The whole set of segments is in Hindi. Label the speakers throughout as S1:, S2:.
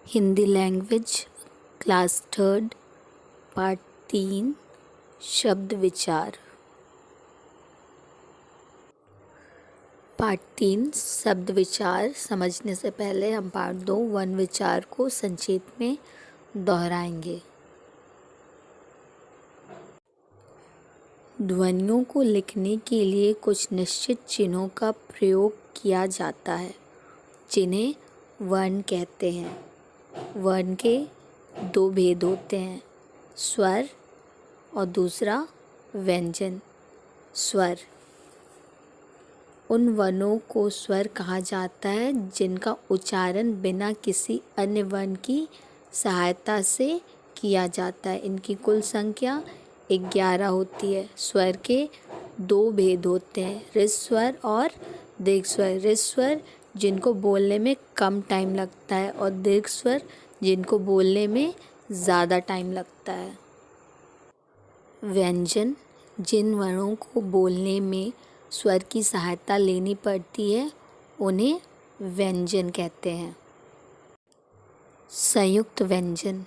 S1: Hindi language class third part 3 शब्द विचार। पार्ट 3 शब्द विचार समझने से पहले हम पार्ट 2 वन विचार को संक्षेप में दोहराएंगे। ध्वनियों को लिखने के लिए कुछ निश्चित चिन्हों का प्रयोग किया जाता है जिन्हें वर्ण कहते हैं। वर्ण के दो भेद होते हैं, स्वर और दूसरा व्यंजन। स्वर उन वर्णों को स्वर कहा जाता है जिनका उच्चारण बिना किसी अन्य वर्ण की सहायता से किया जाता है। इनकी कुल संख्या 11 होती है। स्वर के दो भेद होते हैं, ऋस्व स्वर और दीर्घ स्वर। ऋस्व स्वर जिनको बोलने में कम टाइम लगता है और दीर्घ स्वर जिनको बोलने में ज़्यादा टाइम लगता है। व्यंजन जिन वर्णों को बोलने में स्वर की सहायता लेनी पड़ती है उन्हें व्यंजन कहते हैं। संयुक्त व्यंजन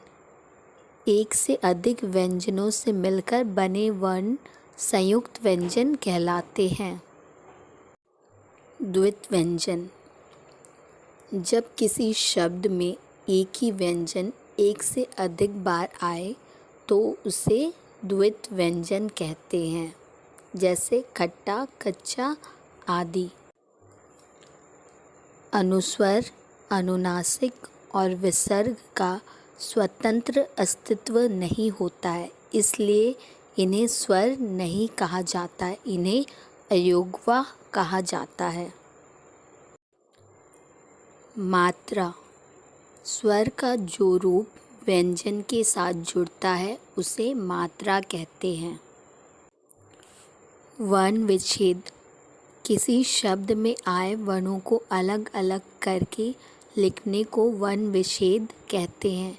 S1: एक से अधिक व्यंजनों से मिलकर बने वर्ण संयुक्त व्यंजन कहलाते हैं। द्वित्व व्यंजन जब किसी शब्द में एक ही व्यंजन एक से अधिक बार आए तो उसे द्वित्व व्यंजन कहते हैं, जैसे खट्टा, कच्चा आदि। अनुस्वर, अनुनासिक और विसर्ग का स्वतंत्र अस्तित्व नहीं होता है, इसलिए इन्हें स्वर नहीं कहा जाता है, इन्हें अयोगवा कहा जाता है। मात्रा स्वर का जो रूप व्यंजन के साथ जुड़ता है उसे मात्रा कहते हैं। वर्ण विच्छेद किसी शब्द में आए वर्णों को अलग अलग करके लिखने को वर्ण विच्छेद कहते हैं।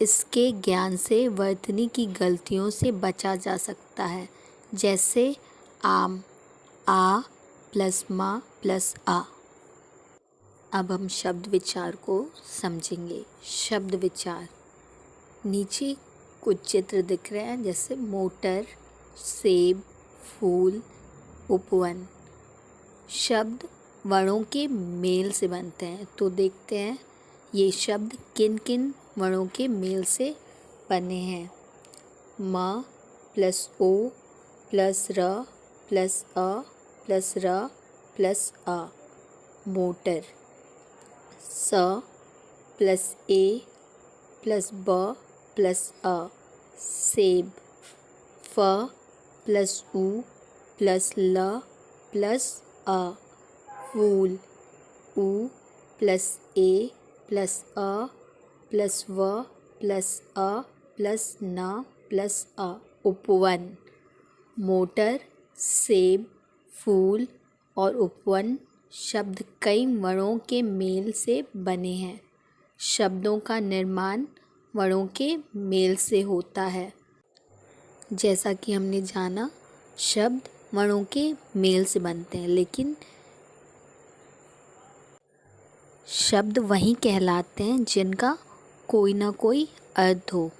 S1: इसके ज्ञान से वर्तनी की गलतियों से बचा जा सकता है, जैसे आम, आ प्लस मा प्लस आ। अब हम शब्द विचार को समझेंगे। शब्द विचार नीचे कुछ चित्र दिख रहे हैं, जैसे मोटर, सेब, फूल, उपवन। शब्द वर्णों के मेल से बनते हैं, तो देखते हैं ये शब्द किन किन वर्णों के मेल से बने हैं। म प्लस ओ प्लस र प्लस अ प्लस र प्लस आ। मोटर स प्लस ए प्लस ब प्लस अ। सेब फ प्लस उ प्लस ल प्लस अ। फूल उ प्लस ए प्लस अ प्लस व प्लस अ प्लस न प्लस अ। उपवन मोटर, सेब, फूल और उपवन शब्द कई वर्णों के मेल से बने हैं। शब्दों का निर्माण वर्णों के मेल से होता है। जैसा कि हमने जाना, शब्द वर्णों के मेल से बनते हैं, लेकिन शब्द वही कहलाते हैं जिनका कोई ना कोई अर्थ हो।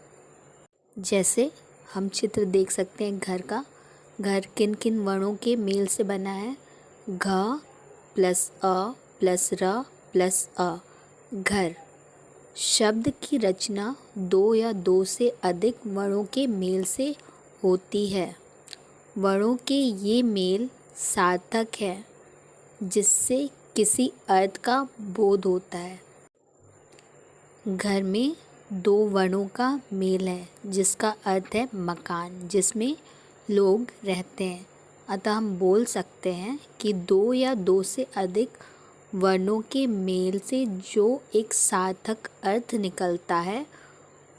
S1: जैसे हम चित्र देख सकते हैं घर का। घर किन किन वर्णों के मेल से बना है? घ प्लस अ प्लस र प्लस अ। घर शब्द की रचना दो या दो से अधिक वर्णों के मेल से होती है। वर्णों के ये मेल सार्थक है, जिससे किसी अर्थ का बोध होता है। घर में दो वर्णों का मेल है, जिसका अर्थ है मकान, जिसमें लोग रहते हैं। अतः हम बोल सकते हैं कि दो या दो से अधिक वर्णों के मेल से जो एक सार्थक अर्थ निकलता है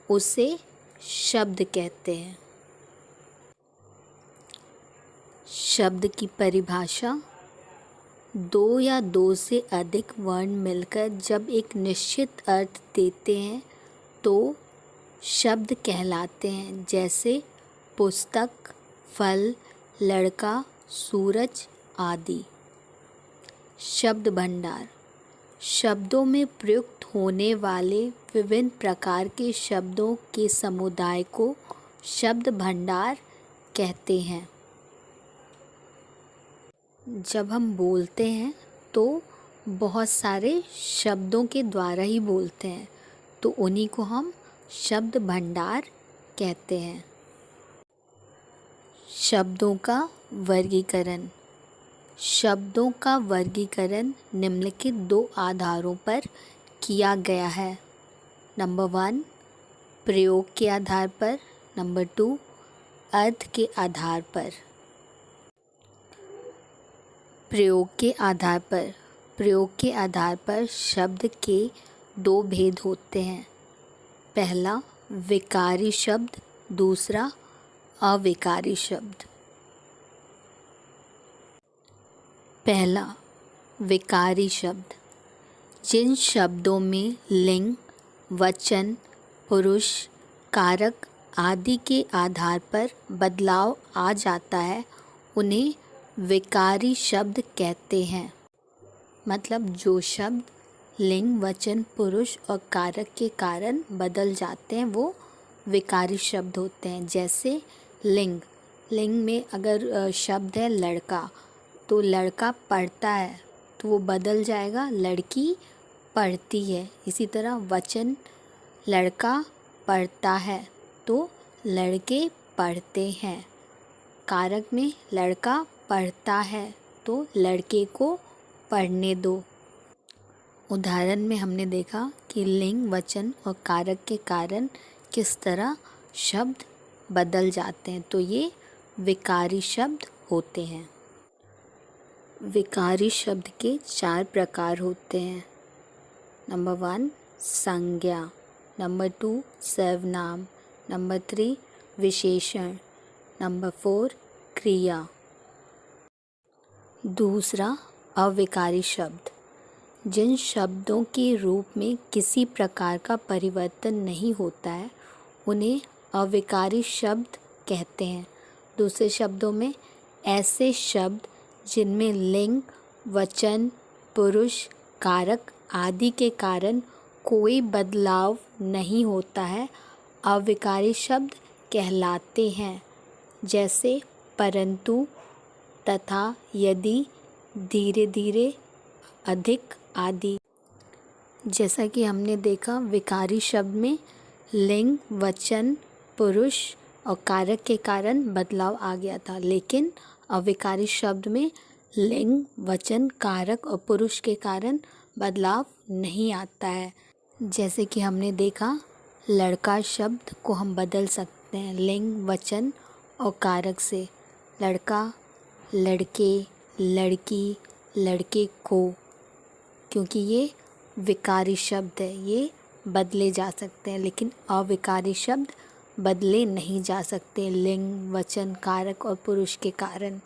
S1: उसे शब्द कहते हैं। शब्द की परिभाषा दो या दो से अधिक वर्ण मिलकर जब एक निश्चित अर्थ देते हैं तो शब्द कहलाते हैं, जैसे पुस्तक, फल, लड़का, सूरज आदि। शब्द भंडार शब्दों में प्रयुक्त होने वाले विभिन्न प्रकार के शब्दों के समुदाय को शब्द भंडार कहते हैं। जब हम बोलते हैं तो बहुत सारे शब्दों के द्वारा ही बोलते हैं, तो उन्हीं को हम शब्द भंडार कहते हैं। शब्दों का वर्गीकरण। शब्दों का वर्गीकरण निम्नलिखित 2 आधारों पर किया गया है। नंबर 1 प्रयोग के आधार पर, नंबर 2 अर्थ के आधार पर। प्रयोग के आधार पर। प्रयोग के आधार पर शब्द के 2 भेद होते हैं। पहला विकारी शब्द, दूसरा अविकारी शब्द। पहला विकारी शब्द। जिन शब्दों में लिंग, वचन, पुरुष, कारक आदि के आधार पर बदलाव आ जाता है उन्हें विकारी शब्द कहते हैं। मतलब जो शब्द लिंग, वचन, पुरुष और कारक के कारण बदल जाते हैं वो विकारी शब्द होते हैं। जैसे लिंग। लिंग में अगर शब्द है लड़का, तो लड़का पढ़ता है तो वो बदल जाएगा लड़की पढ़ती है। इसी तरह वचन, लड़का पढ़ता है तो लड़के पढ़ते हैं। कारक में लड़का पढ़ता है तो लड़के को पढ़ने दो। उदाहरण में हमने देखा कि लिंग, वचन और कारक के कारण किस तरह शब्द बदल जाते हैं, तो ये विकारी शब्द होते हैं। विकारी शब्द के 4 प्रकार होते हैं। नंबर 1 संज्ञा, नंबर 2 सर्वनाम, नंबर 3 विशेषण, नंबर 4 क्रिया। दूसरा अविकारी शब्द। जिन शब्दों के रूप में किसी प्रकार का परिवर्तन नहीं होता है उन्हें अविकारी शब्द कहते हैं। दूसरे शब्दों में ऐसे शब्द जिनमें लिंग, वचन, पुरुष, कारक आदि के कारण कोई बदलाव नहीं होता है अविकारी शब्द कहलाते हैं। जैसे परंतु, तथा, यदि, धीरे धीरे, अधिक आदि। जैसा कि हमने देखा विकारी शब्द में लिंग, वचन, पुरुष और कारक के कारण बदलाव आ गया था, लेकिन अविकारी शब्द में लिंग, वचन, कारक और पुरुष के कारण बदलाव नहीं आता है। जैसे कि हमने देखा लड़का शब्द को हम बदल सकते हैं लिंग, वचन और कारक से। लड़का, लड़के, लड़की, लड़के को, क्योंकि ये विकारी शब्द है, ये बदले जा सकते हैं, लेकिन अविकारी शब्द बदले नहीं जा सकते लिंग, वचन, कारक और पुरुष के कारण।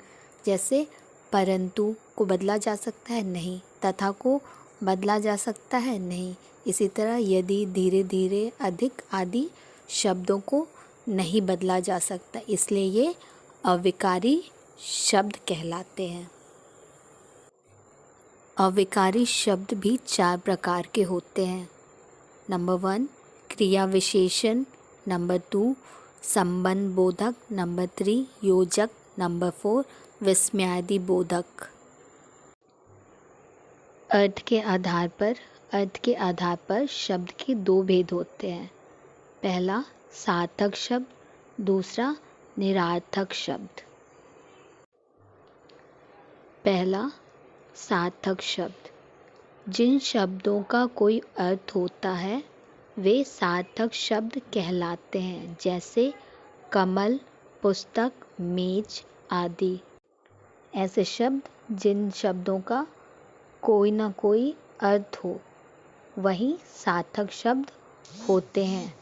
S1: जैसे परंतु को बदला जा सकता है नहीं, तथा को बदला जा सकता है नहीं। इसी तरह यदि, धीरे धीरे, अधिक आदि शब्दों को नहीं बदला जा सकता, इसलिए ये अविकारी शब्द कहलाते हैं। अविकारी शब्द भी 4 प्रकार के होते हैं। नंबर 1 क्रिया विशेषण, नंबर 2 संबंध बोधक, नंबर 3 योजक, नंबर 4 विस्मयादि बोधक। अर्थ के आधार पर शब्द के 2 भेद होते हैं। पहला सार्थक शब्द, दूसरा निरर्थक शब्द। पहला सार्थक शब्द। जिन शब्दों का कोई अर्थ होता है वे सार्थक शब्द कहलाते हैं। जैसे कमल, पुस्तक, मेज आदि। ऐसे शब्द जिन शब्दों का कोई ना कोई अर्थ हो वही सार्थक शब्द होते हैं।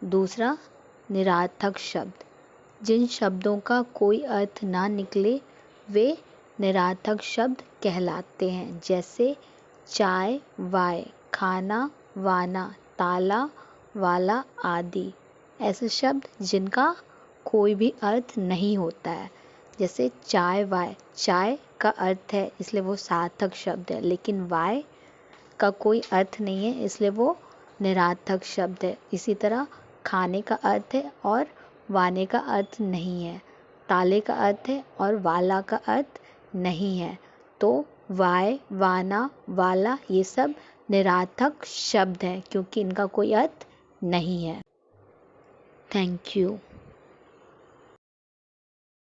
S1: दूसरा निरर्थक शब्द। जिन शब्दों का कोई अर्थ ना निकले वे निरर्थक शब्द कहलाते हैं। जैसे चाय, वाय, खाना, वाना, ताला, वाला आदि। ऐसे शब्द जिनका कोई भी अर्थ नहीं होता है। जैसे चाय, वाय, चाय का अर्थ है इसलिए वो सार्थक शब्द है, लेकिन वाय का कोई अर्थ नहीं है, इसलिए वो निरर्थक शब्द है। इसी तरह खाने का अर्थ है और वाने का अर्थ नहीं है, ताले का अर्थ है और वाला का अर्थ नहीं है। तो वाय, वाना, वाला ये सब निरर्थक शब्द हैं क्योंकि इनका कोई अर्थ नहीं है। Thank you.